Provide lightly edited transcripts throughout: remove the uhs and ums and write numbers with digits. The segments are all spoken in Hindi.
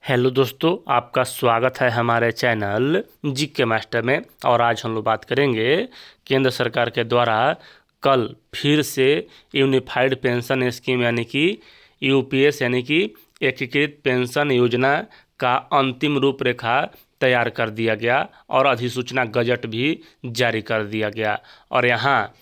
हेलो दोस्तों, आपका स्वागत है हमारे चैनल जीके मास्टर में। और आज हम लोग बात करेंगे केंद्र सरकार के द्वारा कल फिर से यूनिफाइड पेंशन स्कीम यानी कि यूपीएस यानी कि एकीकृत पेंशन योजना का अंतिम रूपरेखा तैयार कर दिया गया और अधिसूचना गजट भी जारी कर दिया गया। और यहाँ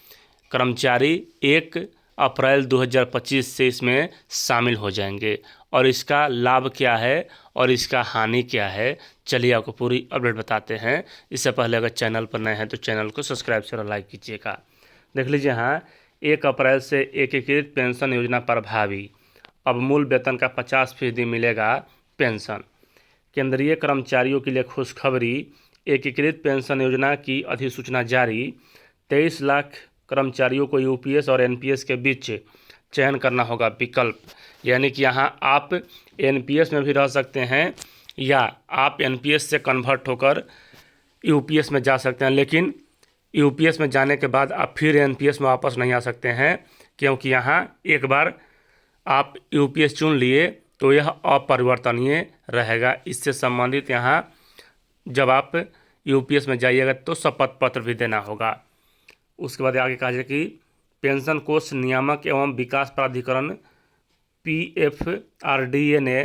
कर्मचारी 1 अप्रैल 2025 से इसमें शामिल हो जाएंगे। और इसका लाभ क्या है और इसका हानि क्या है, चलिए आपको पूरी अपडेट बताते हैं। इससे पहले अगर चैनल पर नए हैं तो चैनल को सब्सक्राइब और लाइक कीजिएगा। देख लीजिए, यहाँ 1 अप्रैल से एकीकृत पेंशन योजना प्रभावी। अब मूल वेतन का 50% मिलेगा पेंशन। केंद्रीय कर्मचारियों के लिए खुशखबरी, एकीकृत पेंशन योजना की अधिसूचना जारी। 23 लाख कर्मचारियों को यूपीएस और एनपीएस के बीच चयन करना होगा विकल्प। यानी कि यहाँ आप एनपीएस में भी रह सकते हैं या आप एनपीएस से कन्वर्ट होकर यूपीएस में जा सकते हैं, लेकिन यूपीएस में जाने के बाद आप फिर एनपीएस में वापस नहीं आ सकते हैं, क्योंकि यहाँ एक बार आप यूपीएस चुन लिए तो यह अपरिवर्तनीय रहेगा। इससे संबंधित यहाँ जब आप यूपीएस में जाइएगा तो शपथ पत्र भी देना होगा। उसके बाद आगे कहा जाए कि पेंशन कोष नियामक एवं विकास प्राधिकरण पीएफआरडीए ने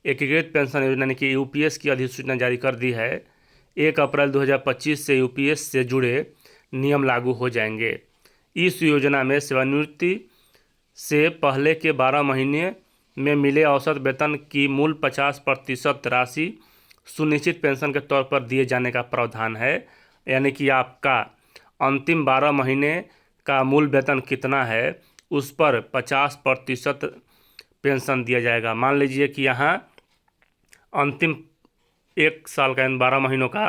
एकीकृत पेंशन योजना यानी कि यूपीएस की अधिसूचना जारी कर दी है। 1 अप्रैल 2025 से यूपीएस से जुड़े नियम लागू हो जाएंगे। इस योजना में सेवानिवृत्ति से पहले के 12 महीने में मिले औसत वेतन की मूल 50% राशि सुनिश्चित पेंशन के तौर पर दिए जाने का प्रावधान है। यानी कि आपका अंतिम 12 महीने का मूल वेतन कितना है उस पर 50% पेंशन दिया जाएगा। मान लीजिए कि यहाँ अंतिम 1 साल का 12 महीनों का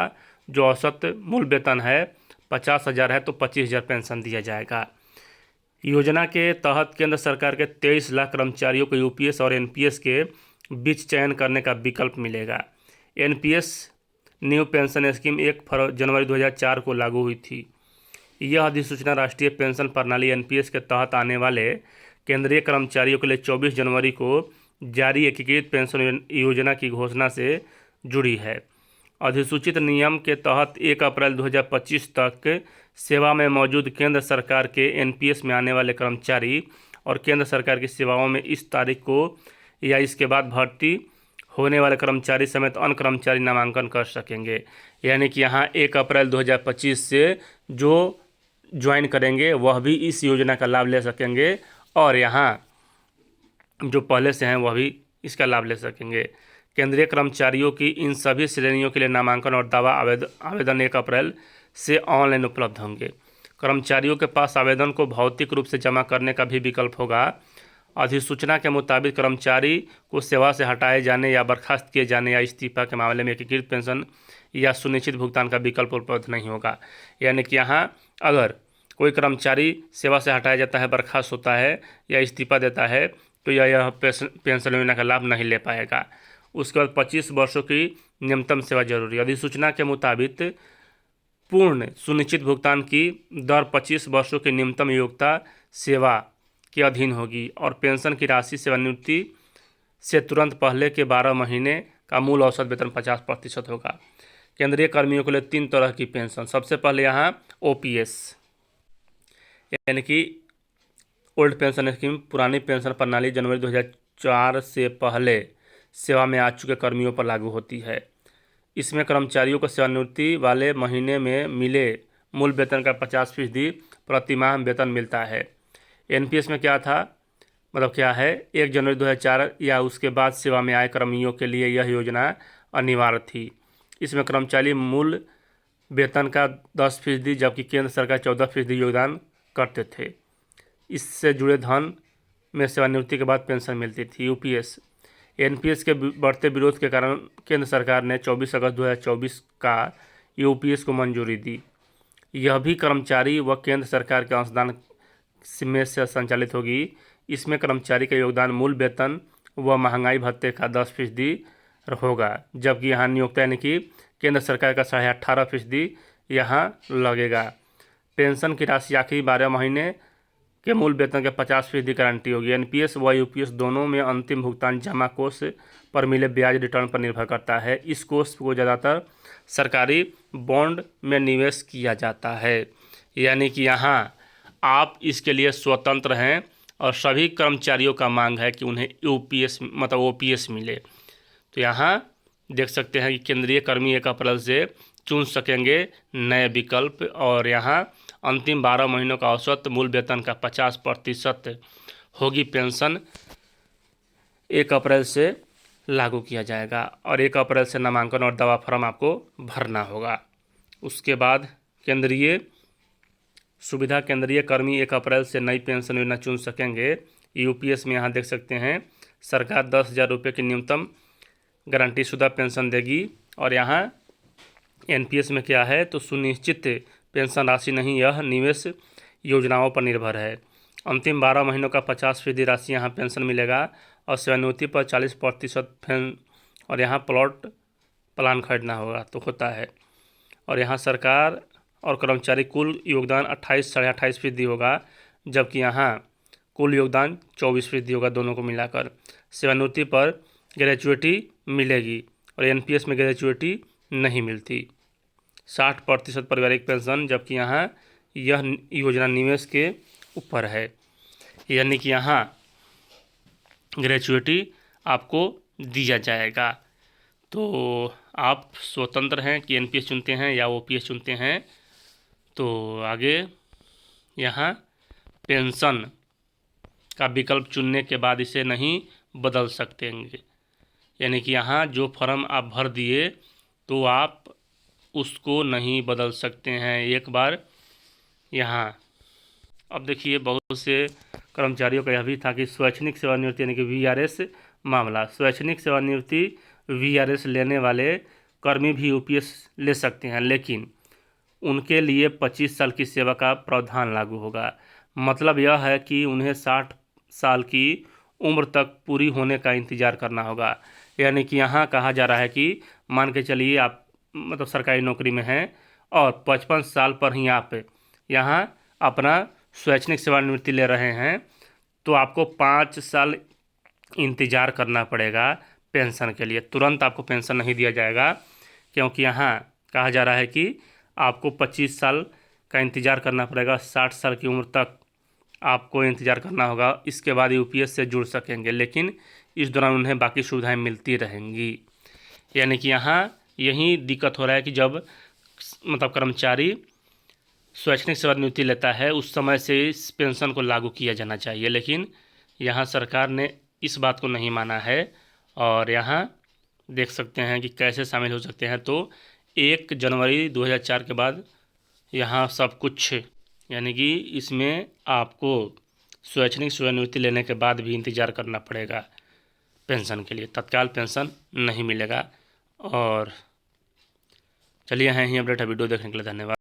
जो औसत मूल वेतन है 50,000 है तो 25,000 पेंशन दिया जाएगा। योजना के तहत केंद्र सरकार के 23 लाख कर्मचारियों को यूपीएस और एनपीएस के बीच चयन करने का विकल्प मिलेगा। एनपीएस न्यू पेंशन स्कीम 1 जनवरी 2004 को लागू हुई थी। यह अधिसूचना राष्ट्रीय पेंशन प्रणाली एनपीएस के तहत आने वाले केंद्रीय कर्मचारियों के लिए 24 जनवरी को जारी एकीकृत पेंशन योजना की घोषणा से जुड़ी है। अधिसूचित नियम के तहत 1 अप्रैल 2025 तक सेवा में मौजूद केंद्र सरकार के एनपीएस में आने वाले कर्मचारी और केंद्र सरकार की सेवाओं में इस तारीख को या इसके बाद भर्ती होने वाले कर्मचारी समेत अन्य कर्मचारी नामांकन कर सकेंगे। यानी कि यहाँ 1 अप्रैल 2025 से जो ज्वाइन करेंगे वह भी इस योजना का लाभ ले सकेंगे और यहाँ जो पहले से हैं वह भी इसका लाभ ले सकेंगे। केंद्रीय कर्मचारियों की इन सभी श्रेणियों के लिए नामांकन और दावा आवेदन 1 अप्रैल से ऑनलाइन उपलब्ध होंगे। कर्मचारियों के पास आवेदन को भौतिक रूप से जमा करने का भी विकल्प होगा। अधिसूचना के मुताबिक कर्मचारी को सेवा से हटाए जाने या बर्खास्त किए जाने या इस्तीफा के मामले में एकीकृत पेंशन या सुनिश्चित भुगतान का विकल्प उपलब्ध नहीं होगा। यानी कि यहाँ अगर कोई कर्मचारी सेवा से हटाया जाता है, बर्खास्त होता है या इस्तीफा देता है तो यह पेंशन योजना का लाभ नहीं ले पाएगा। उसके बाद 25 वर्षों की न्यूनतम सेवा जरूरी। अधिसूचना के मुताबिक पूर्ण सुनिश्चित भुगतान की दर 25 वर्षों की न्यूनतम योग्यता सेवा के अधीन होगी और पेंशन की राशि सेवानिवृत्ति से तुरंत पहले के 12 महीने का मूल औसत वेतन 50% होगा। केंद्रीय कर्मियों के लिए 3 तरह की पेंशन। सबसे पहले यहाँ ओपीएस यानी कि ओल्ड पेंशन स्कीम, पुरानी पेंशन प्रणाली जनवरी 2004 से पहले सेवा में आ चुके कर्मियों पर लागू होती है। इसमें कर्मचारियों को सेवानिवृत्ति वाले महीने में मिले मूल वेतन का 50% प्रतिमाह वेतन मिलता है। एनपीएस में क्या था, मतलब क्या है, 1 जनवरी 2004 या उसके बाद सेवा में आए कर्मियों के लिए यह योजना अनिवार्य थी। इसमें कर्मचारी मूल वेतन का 10% जबकि केंद्र सरकार 14% योगदान करते थे। इससे जुड़े धन में सेवानिवृत्ति के बाद पेंशन मिलती थी। यूपीएस एनपीएस के बढ़ते विरोध के कारण केंद्र सरकार ने 24 अगस्त 2024 का यूपीएस को मंजूरी दी। यह भी कर्मचारी व केंद्र सरकार के अंशदान में से संचालित होगी। इसमें कर्मचारी का योगदान मूल वेतन व महंगाई भत्ते का 10% होगा, जबकि यहाँ नियोक्ता यानी कि केंद्र सरकार का 18.5% यहाँ लगेगा। पेंशन की राशि आखिरी 12 महीने के मूल वेतन के 50% गारंटी होगी। एनपीएस व यूपीएस दोनों में अंतिम भुगतान जमा कोष पर मिले ब्याज रिटर्न पर निर्भर करता है। इस कोष को ज़्यादातर सरकारी बॉन्ड में निवेश किया जाता है। यानी कि यहाँ आप इसके लिए स्वतंत्र हैं और सभी कर्मचारियों का मांग है कि उन्हें यूपीएस मतलब ओपीएस मिले। तो यहाँ देख सकते हैं कि केंद्रीय कर्मी 1 अप्रैल से चुन सकेंगे नए विकल्प और यहाँ अंतिम 12 महीनों का औसत मूल वेतन का 50% होगी पेंशन 1 अप्रैल से लागू किया जाएगा और 1 अप्रैल से नामांकन और दवा फॉर्म आपको भरना होगा। उसके बाद केंद्रीय सुविधा केंद्रीय कर्मी 1 अप्रैल से नई पेंशन योजना चुन सकेंगे। यूपीएस में यहाँ देख सकते हैं सरकार 10,000 रुपये की न्यूनतम गारंटी शुदा पेंशन देगी और यहाँ एनपीएस में क्या है तो सुनिश्चित पेंशन राशि नहीं, यह निवेश योजनाओं पर निर्भर है। अंतिम 12 महीनों का 50% राशि यहाँ पेंशन मिलेगा और सेवानिवृत्ति पर 40% और यहाँ प्लान खरीदना होगा तो होता है। और यहाँ सरकार और कर्मचारी कुल योगदान 28-28.5% होगा, जबकि यहाँ कुल योगदान 24% होगा दोनों को मिलाकर। सेवानिवृत्ति पर ग्रेजुएटी मिलेगी और एनपीएस में ग्रेजुएटी नहीं मिलती। 60% पारिवारिक पेंशन, जबकि यहाँ यह योजना निवेश के ऊपर है। यानी कि यहाँ ग्रेजुएटी आपको दिया जाएगा। तो आप स्वतंत्र हैं कि एनपीएस चुनते हैं या ओपीएस चुनते हैं। तो आगे यहाँ पेंशन का विकल्प चुनने के बाद इसे नहीं बदल सकते हैं। यानी कि यहाँ जो फॉर्म आप भर दिए तो आप उसको नहीं बदल सकते हैं एक बार यहाँ। अब देखिए बहुत से कर्मचारियों का यह भी था कि स्वैच्छिक सेवानिवृत्ति यानी कि वीआरएस मामला, स्वैच्छिक सेवानिवृत्ति वीआरएस लेने वाले कर्मी भी यूपीएस ले सकते हैं, लेकिन उनके लिए 25 साल की सेवा का प्रावधान लागू होगा। मतलब यह है कि उन्हें 60 साल की उम्र तक पूरी होने का इंतज़ार करना होगा। यानी कि यहाँ कहा जा रहा है कि मान के चलिए आप मतलब सरकारी नौकरी में हैं और 55 साल पर ही आप यहाँ अपना स्वैच्छिक सेवानिवृत्ति ले रहे हैं तो आपको 5 साल इंतज़ार करना पड़ेगा पेंशन के लिए। तुरंत आपको पेंशन नहीं दिया जाएगा, क्योंकि यहाँ कहा जा रहा है कि आपको 25 साल का इंतज़ार करना पड़ेगा। 60 साल की उम्र तक आपको इंतज़ार करना होगा, इसके बाद यूपीएस से जुड़ सकेंगे, लेकिन इस दौरान उन्हें बाकी सुविधाएं मिलती रहेंगी। यानी कि यहाँ यही दिक्कत हो रहा है कि जब मतलब कर्मचारी स्वैच्छिक सेवानिवृत्ति लेता है उस समय से इस पेंशन को लागू किया जाना चाहिए, लेकिन यहाँ सरकार ने इस बात को नहीं माना है। और यहाँ देख सकते हैं कि कैसे शामिल हो सकते हैं। तो 1 जनवरी 2004 के बाद यहाँ सब कुछ, यानी कि इसमें आपको स्वैच्छिक सेवानिवृत्ति लेने के बाद भी इंतज़ार करना पड़ेगा पेंशन के लिए, तत्काल पेंशन नहीं मिलेगा। और चलिए हैं ही अपडेट वीडियो देखने के लिए धन्यवाद।